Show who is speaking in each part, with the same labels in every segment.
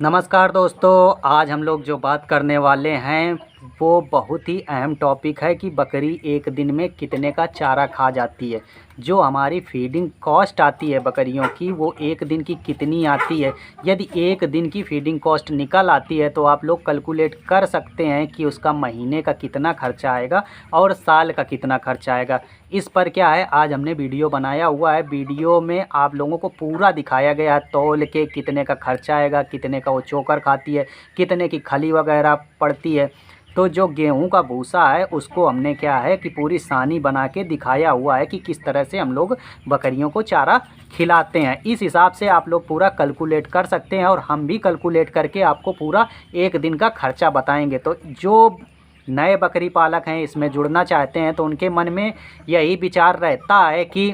Speaker 1: नमस्कार दोस्तों, आज हम लोग जो बात करने वाले हैं वो बहुत ही अहम टॉपिक है कि बकरी एक दिन में कितने का चारा खा जाती है। जो हमारी फीडिंग कॉस्ट आती है बकरियों की, वो एक दिन की कितनी आती है। यदि एक दिन की फीडिंग कॉस्ट निकल आती है तो आप लोग कैलकुलेट कर सकते हैं कि उसका महीने का कितना खर्चा आएगा और साल का कितना खर्चा आएगा। इस पर क्या है, आज हमने वीडियो बनाया हुआ है। वीडियो में आप लोगों को पूरा दिखाया गया है, तौल के कितने का खर्चा आएगा, कितने का वो चोकर खाती है, कितने की खली वगैरह पड़ती है। तो जो गेहूं का भूसा है उसको हमने क्या है कि पूरी सानी बना के दिखाया हुआ है कि किस तरह से हम लोग बकरियों को चारा खिलाते हैं। इस हिसाब से आप लोग पूरा कैलकुलेट कर सकते हैं और हम भी कैलकुलेट करके आपको पूरा एक दिन का खर्चा बताएंगे। तो जो नए बकरी पालक हैं, इसमें जुड़ना चाहते हैं, तो उनके मन में यही विचार रहता है कि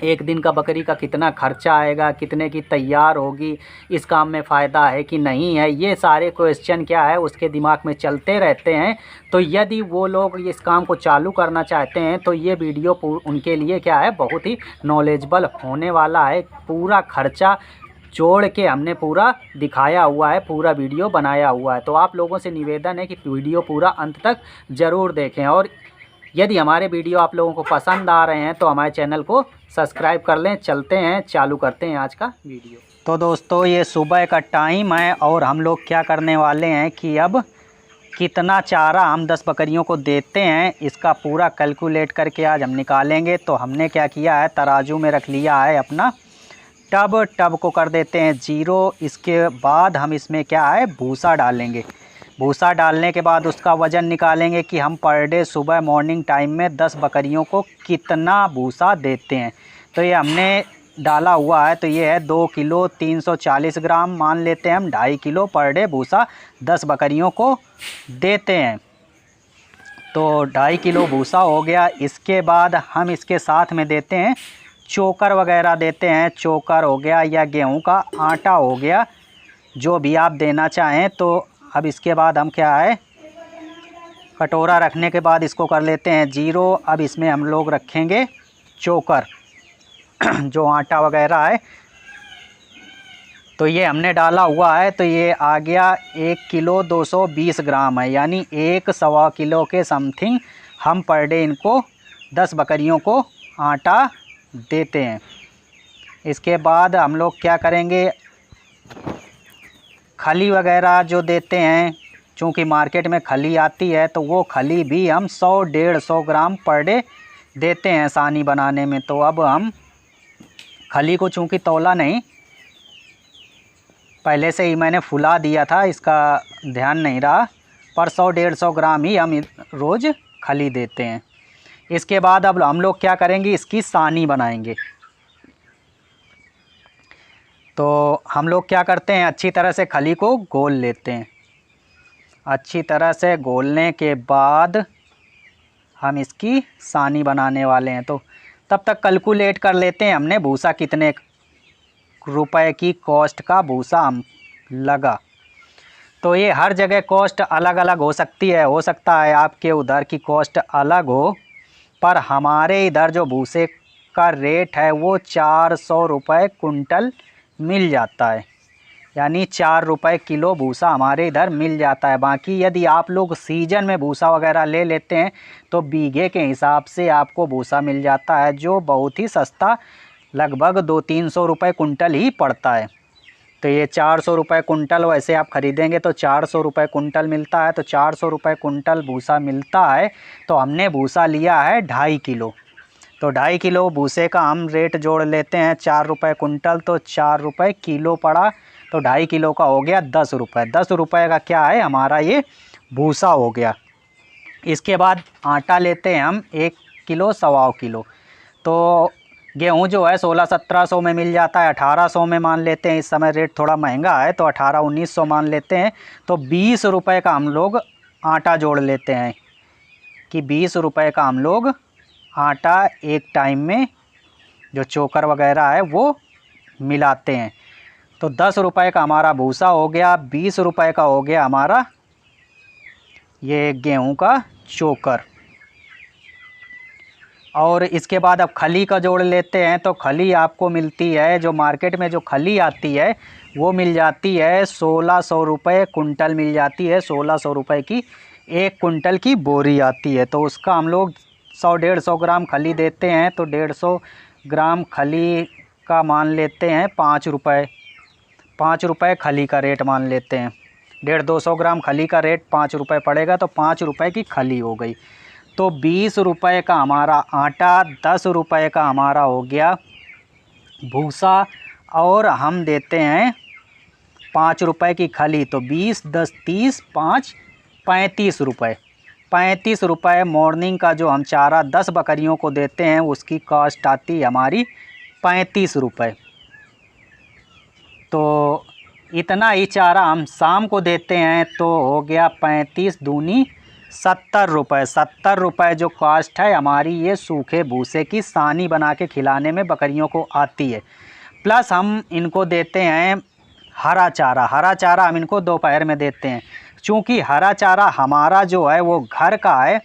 Speaker 1: एक दिन का बकरी का कितना खर्चा आएगा, कितने की तैयार होगी, इस काम में फ़ायदा है कि नहीं है, ये सारे क्वेश्चन क्या है उसके दिमाग में चलते रहते हैं। तो यदि वो लोग इस काम को चालू करना चाहते हैं तो ये वीडियो उनके लिए क्या है, बहुत ही नॉलेजेबल होने वाला है। पूरा खर्चा जोड़ के हमने पूरा दिखाया हुआ है, पूरा वीडियो बनाया हुआ है। तो आप लोगों से निवेदन है कि वीडियो पूरा अंत तक ज़रूर देखें, और यदि हमारे वीडियो आप लोगों को पसंद आ रहे हैं तो हमारे चैनल को सब्सक्राइब कर लें। चलते हैं, चालू करते हैं आज का वीडियो। तो दोस्तों, ये सुबह का टाइम है और हम लोग क्या करने वाले हैं कि अब कितना चारा हम 10 बकरियों को देते हैं इसका पूरा कैलकुलेट करके आज हम निकालेंगे। तो हमने क्या किया है, तराजू में रख लिया है अपना टब को कर देते हैं 0। इसके बाद हम इसमें क्या है, भूसा डालेंगे। भूसा डालने के बाद उसका वज़न निकालेंगे कि हम पर डे सुबह मॉर्निंग टाइम में 10 बकरियों को कितना भूसा देते हैं। तो ये हमने डाला हुआ है, तो ये है 2 किलो 340 ग्राम, मान लेते हैं हम 2.5 किलो पर डे भूसा 10 बकरियों को देते हैं। तो 2.5 किलो भूसा हो गया। इसके बाद हम इसके साथ में देते हैं चोकर वगैरह देते हैं। चोकर हो गया या गेहूं का आटा हो गया, जो भी आप देना चाहें। तो अब इसके बाद हम क्या है, कटोरा रखने के बाद इसको कर लेते हैं 0। अब इसमें हम लोग रखेंगे चोकर जो आटा वगैरह है, तो ये हमने डाला हुआ है। तो ये आ गया 1 किलो 220 ग्राम है, यानी 1 किलो के समथिंग हम पर डे इनको 10 बकरियों को आटा देते हैं। इसके बाद हम लोग क्या करेंगे, खली वगैरह जो देते हैं, चूँकि मार्केट में खली आती है तो वो खली भी हम 100-150 ग्राम पर डे देते हैं सानी बनाने में। तो अब हम खली को चूँकि तौला नहीं, पहले से ही मैंने फुला दिया था, इसका ध्यान नहीं रहा, पर 100-150 ग्राम ही हम रोज़ खली देते हैं। इसके बाद अब हम लोग क्या करेंगे, इसकी सानी बनाएंगे। तो हम लोग क्या करते हैं, अच्छी तरह से खली को घोल लेते हैं। अच्छी तरह से घोलने के बाद हम इसकी सानी बनाने वाले हैं। तो तब तक कैलकुलेट कर लेते हैं हमने भूसा कितने रुपए की कॉस्ट का भूसा हम लगा। तो ये हर जगह कॉस्ट अलग अलग हो सकती है, हो सकता है आपके उधर की कॉस्ट अलग हो, पर हमारे इधर जो भूसे का रेट है वो 400 रुपये कुंटल मिल जाता है, यानी 4 रुपये किलो भूसा हमारे इधर मिल जाता है। बाकी यदि आप लोग सीजन में भूसा वगैरह ले लेते हैं तो बीघे के हिसाब से आपको भूसा मिल जाता है, जो बहुत ही सस्ता, लगभग 200-300 रुपये कुंटल ही पड़ता है। तो ये 400 रुपये कुंटल वैसे आप ख़रीदेंगे तो 400 रुपये कुंटल मिलता है। तो 400 रुपये कुंटल भूसा मिलता है। तो हमने भूसा लिया है 2.5 किलो। तो 2.5 किलो भूसे का हम रेट जोड़ लेते हैं, 4 रुपये कुंटल, तो 4 रुपये किलो पड़ा। तो 2.5 किलो का हो गया 10 रुपये। 10 रुपये का क्या है, हमारा ये भूसा हो गया। इसके बाद आटा लेते हैं हम 1 किलो 1.25 किलो। तो गेहूं जो है 1600-1700 में मिल जाता है, 1800 में मान लेते हैं। इस समय रेट थोड़ा महंगा है तो 1800-1900 मान लेते हैं। तो 20 रुपये का हम लोग आटा जोड़ लेते हैं कि 20 रुपये का हम लोग आटा एक टाइम में जो चोकर वगैरह है वो मिलाते हैं। तो 10 रुपये का हमारा भूसा हो गया, 20 रुपये का हो गया हमारा ये गेहूं का चोकर। और इसके बाद अब खली का जोड़ लेते हैं। तो खली आपको मिलती है, जो मार्केट में जो खली आती है वो मिल जाती है 1600 रुपये कुंटल मिल जाती है। 1600 रुपये की 1 कुंटल की बोरी आती है। तो उसका हम लोग 100-150 ग्राम खली देते हैं। तो 150 ग्राम खली का मान लेते हैं 5 रुपये। 5 रुपये खली का रेट मान लेते हैं। 150-200 ग्राम खली का रेट 5 रुपये पड़ेगा। तो 5 रुपये की खली हो गई। तो 20 रुपये का हमारा आटा, 10 रुपये का हमारा हो गया भूसा, और हम देते हैं 5 रुपये की खली। तो 20, 10, 30, 5, 35 रुपये। 35 रुपये मॉर्निंग का जो हम चारा 10 बकरियों को देते हैं उसकी कॉस्ट आती है हमारी 35 रुपये। तो इतना ही चारा हम शाम को देते हैं। तो हो गया 35 दूनी 70 रुपये। 70 रुपये जो कॉस्ट है हमारी ये सूखे भूसे की सानी बना के खिलाने में बकरियों को आती है। प्लस हम इनको देते हैं हरा चारा। हरा चारा हम इनको दोपहर में देते हैं। चूँकि हरा चारा हमारा जो है वो घर का है,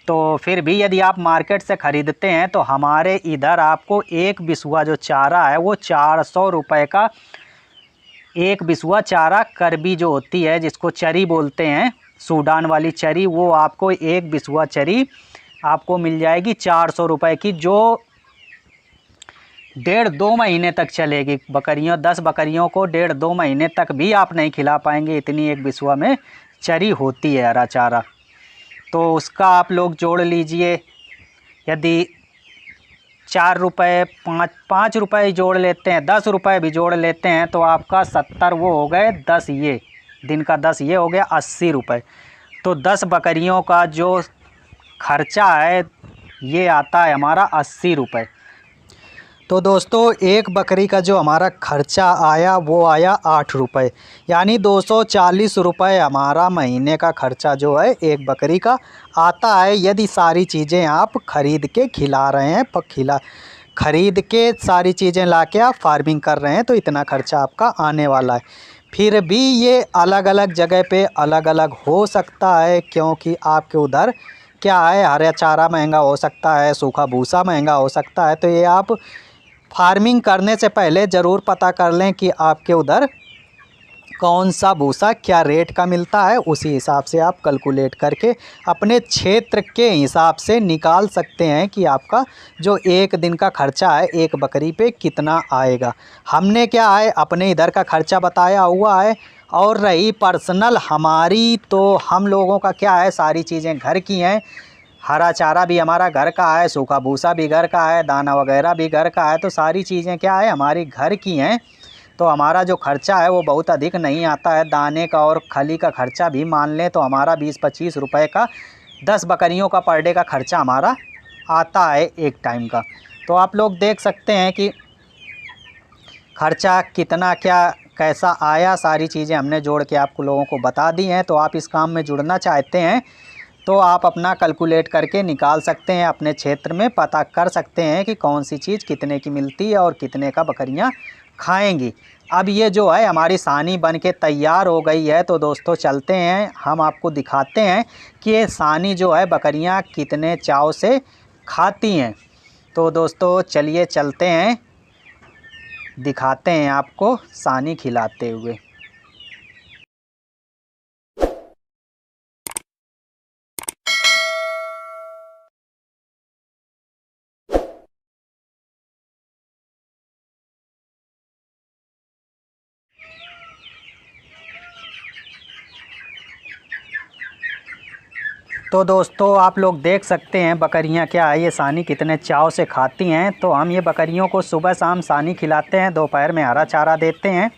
Speaker 1: तो फिर भी यदि आप मार्केट से ख़रीदते हैं तो हमारे इधर आपको एक बिसुआ जो चारा है वो 400 रुपये का एक बिसुआ चारा करबी जो होती है, जिसको चरी बोलते हैं, सूडान वाली चरी, वो आपको एक बिसुआ चरी आपको मिल जाएगी 400 रुपये की, जो 1.5-2 महीने तक चलेगी। बकरियों 10 बकरियों को 1.5-2 महीने तक भी आप नहीं खिला पाएंगे, इतनी एक बिसुआ में चरी होती है हरा चारा। तो उसका आप लोग जोड़ लीजिए। यदि 4 रुपये 5 रुपये जोड़ लेते हैं, 10 रुपये भी जोड़ लेते हैं तो आपका 70 वो हो गए, 10 ये दिन का 10 ये हो गया 80 रुपये। तो 10 बकरियों का जो खर्चा है ये आता है हमारा 80 रुपये। तो दोस्तों एक बकरी का जो हमारा खर्चा आया वो आया 8 रुपये, यानी 240 रुपये हमारा महीने का खर्चा जो है एक बकरी का आता है। यदि सारी चीज़ें आप ख़रीद के खिला रहे हैं, ख़रीद के सारी चीज़ें लाके आप फार्मिंग कर रहे हैं तो इतना खर्चा आपका आने वाला है। फिर भी ये अलग अलग जगह पे अलग अलग हो सकता है, क्योंकि आपके उधर क्या है, हरा चारा महंगा हो सकता है, सूखा भूसा महंगा हो सकता है। तो ये आप फार्मिंग करने से पहले ज़रूर पता कर लें कि आपके उधर कौन सा भूसा क्या रेट का मिलता है। उसी हिसाब से आप कैलकुलेट करके अपने क्षेत्र के हिसाब से निकाल सकते हैं कि आपका जो एक दिन का खर्चा है एक बकरी पे कितना आएगा। हमने क्या है अपने इधर का खर्चा बताया हुआ है। और रही पर्सनल हमारी, तो हम लोगों का क्या है, सारी चीज़ें घर की हैं। हरा चारा भी हमारा घर का है, सूखा भूसा भी घर का है, दाना वगैरह भी घर का है। तो सारी चीज़ें क्या है हमारी घर की हैं। तो हमारा जो खर्चा है वो बहुत अधिक नहीं आता है। दाने का और खली का खर्चा भी मान लें तो हमारा 20-25 रुपये का 10 बकरियों का पर डे का खर्चा हमारा आता है एक टाइम का। तो आप लोग देख सकते हैं कि खर्चा कितना क्या कैसा आया। सारी चीज़ें हमने जोड़ के आपको लोगों को बता दी हैं। तो आप इस काम में जुड़ना चाहते हैं तो आप अपना कैलकुलेट करके निकाल सकते हैं, अपने क्षेत्र में पता कर सकते हैं कि कौन सी चीज़ कितने की मिलती है और कितने का बकरियां खाएंगी। अब ये जो है हमारी सानी बन के तैयार हो गई है। तो दोस्तों चलते हैं, हम आपको दिखाते हैं कि ये सानी जो है बकरियां कितने चाव से खाती हैं। तो दोस्तों चलिए चलते हैं, दिखाते हैं आपको सानी खिलाते हुए। तो दोस्तों आप लोग देख सकते हैं बकरियां क्या है ये सानी कितने चाव से खाती हैं। तो हम ये बकरियों को सुबह शाम सानी खिलाते हैं, दोपहर में हरा चारा देते हैं।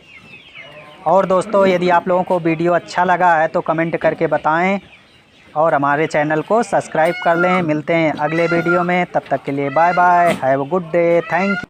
Speaker 1: और दोस्तों यदि आप लोगों को वीडियो अच्छा लगा है तो कमेंट करके बताएं और हमारे चैनल को सब्सक्राइब कर लें। मिलते हैं अगले वीडियो में, तब तक के लिए bye bye, have a good day, thank you.